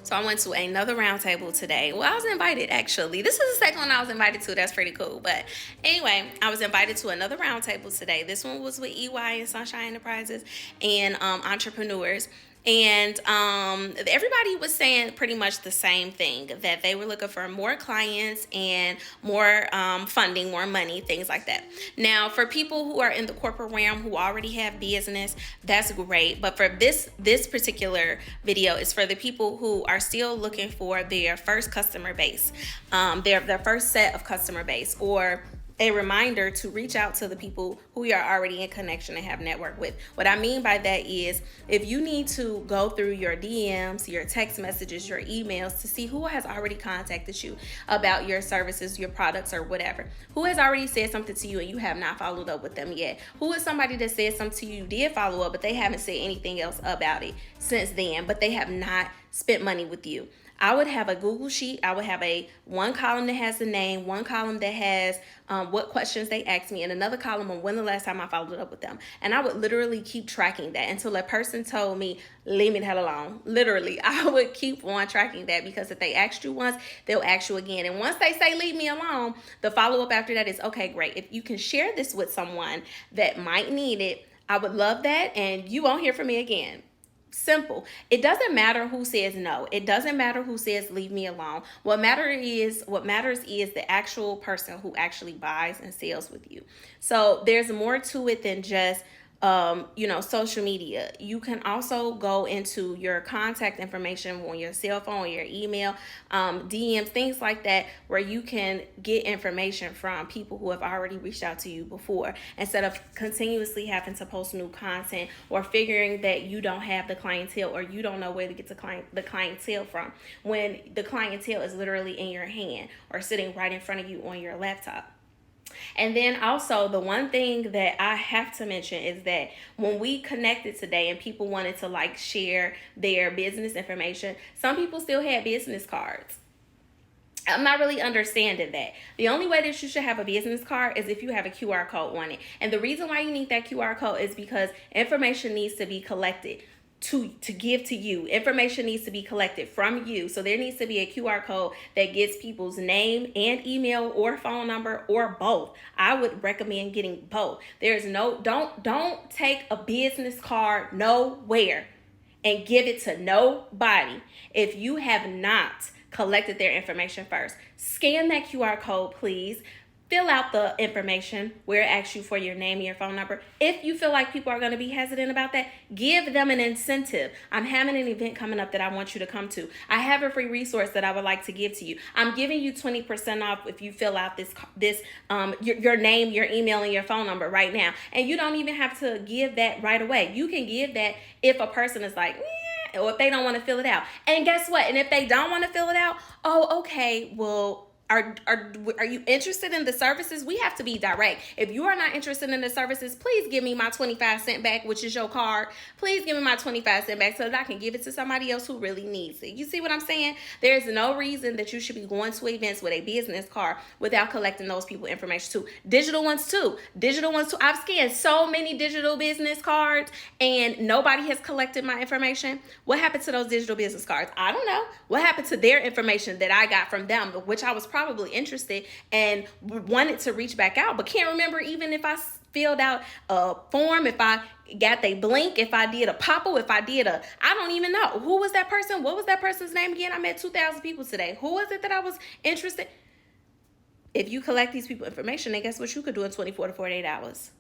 So I went to another roundtable today. Well, I was invited actually. This is the second one I was invited to. That's pretty cool. But anyway, I was invited to another roundtable today. This one was with EY and Sunshine Enterprises and entrepreneurs. And everybody was saying pretty much the same thing, that they were looking for more clients and more funding, more money, things like that. Now, for people who are in the corporate realm who already have business, that's great. But for this particular video is for the people who are still looking for their first customer base, their first set of customer base, or a reminder to reach out to the people who you are already in connection and have networked with. What I mean by that is, if you need to go through your DMs, your text messages, your emails to see who has already contacted you about your services, your products, or whatever, who has already said something to you and you have not followed up with them yet, who is somebody that said something to you, did follow up, but they haven't said anything else about it since then, but they have not spent money with you. I would have a Google sheet. I would have one column that has the name, one column that has what questions they asked me, and another column on when the last time I followed up with them. And I would literally keep tracking that until a person told me, leave me the hell alone. Literally, I would keep on tracking that, because if they asked you once, they'll ask you again. And once they say, leave me alone, the follow-up after that is, okay, great. If you can share this with someone that might need it, I would love that, and you won't hear from me again. Simple. It doesn't matter who says no. It doesn't matter who says leave me alone. What matters is the actual person who actually buys and sells with you. So there's more to it than just social media. You can also go into your contact information on your cell phone, your email, DMs, things like that, where you can get information from people who have already reached out to you before, instead of continuously having to post new content or figuring that you don't have the clientele or you don't know where to get the clientele from, when the clientele is literally in your hand or sitting right in front of you on your laptop. And then also, the one thing that I have to mention is that when we connected today and people wanted to share their business information, some people still had business cards. I'm not really understanding that. The only way that you should have a business card is if you have a QR code on it. And the reason why you need that QR code is because information needs to be collected to give to you. Information needs to be collected from you. So there needs to be a QR code that gets people's name and email or phone number, or both. I would recommend getting both. Don't take a business card nowhere and give it to nobody if you have not collected their information first. Scan that QR code, please. Fill out the information where it asks you for your name and your phone number. If you feel like people are going to be hesitant about that, give them an incentive. I'm having an event coming up that I want you to come to. I have a free resource that I would like to give to you. I'm giving you 20% off if you fill out your name, your email, and your phone number right now. And you don't even have to give that right away. You can give that if a person is like, or if they don't want to fill it out. And guess what? And if they don't want to fill it out, okay, well, are you interested in the services? We have to be direct. If you are not interested in the services, please give me my 25 cents back, which is your card. Please give me my 25 cents back so that I can give it to somebody else who really needs it. You see what I'm saying? There's no reason that you should be going to events with a business card without collecting those people information too. Digital ones too. I've scanned so many digital business cards and nobody has collected my information. What happened to those digital business cards? I don't know. What happened to their information that I got from them, which I was probably interested and wanted to reach back out, but can't remember even if I filled out a form, if I got they blink, if I did a pop-up, if I did I don't even know. Who was that person? What was that person's name again? I met 2,000 people today. Who was it that I was interested? If you collect these people information, then guess what you could do in 24 to 48 hours?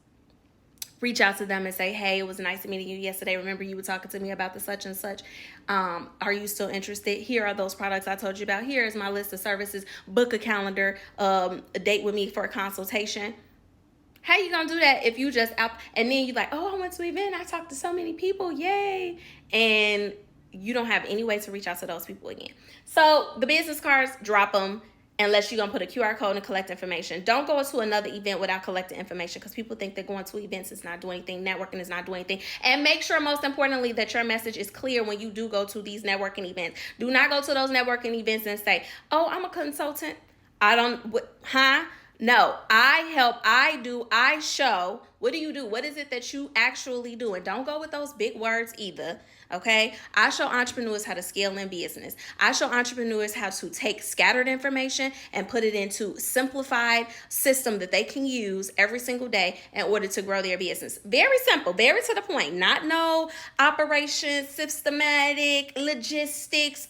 Reach out to them and say, hey, it was nice meeting you yesterday. Remember you were talking to me about the such and such. Are you still interested? Here are those products I told you about. Here is my list of services. Book a calendar, a date with me for a consultation. How you gonna do that if you just out and then you like, oh, I went to an event, I talked to so many people, yay, and you don't have any way to reach out to those people again. So the business cards, drop them. Unless you're going to put a QR code and collect information. Don't go to another event without collecting information, because people think that going to events is not doing anything, networking is not doing anything. And make sure, most importantly, that your message is clear when you do go to these networking events. Do not go to those networking events and say, oh, I'm a consultant. No, I help, I do, I show. What do you do? What is it that you actually do? And don't go with those big words either. Okay. I show entrepreneurs how to scale in business. I show entrepreneurs how to take scattered information and put it into simplified system that they can use every single day in order to grow their business. Very simple, very to the point. Not no operations, systematic, logistics.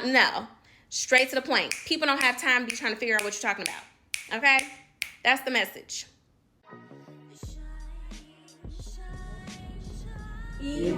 No. Straight to the point. People don't have time to be trying to figure out what you're talking about. Okay? That's the message. EY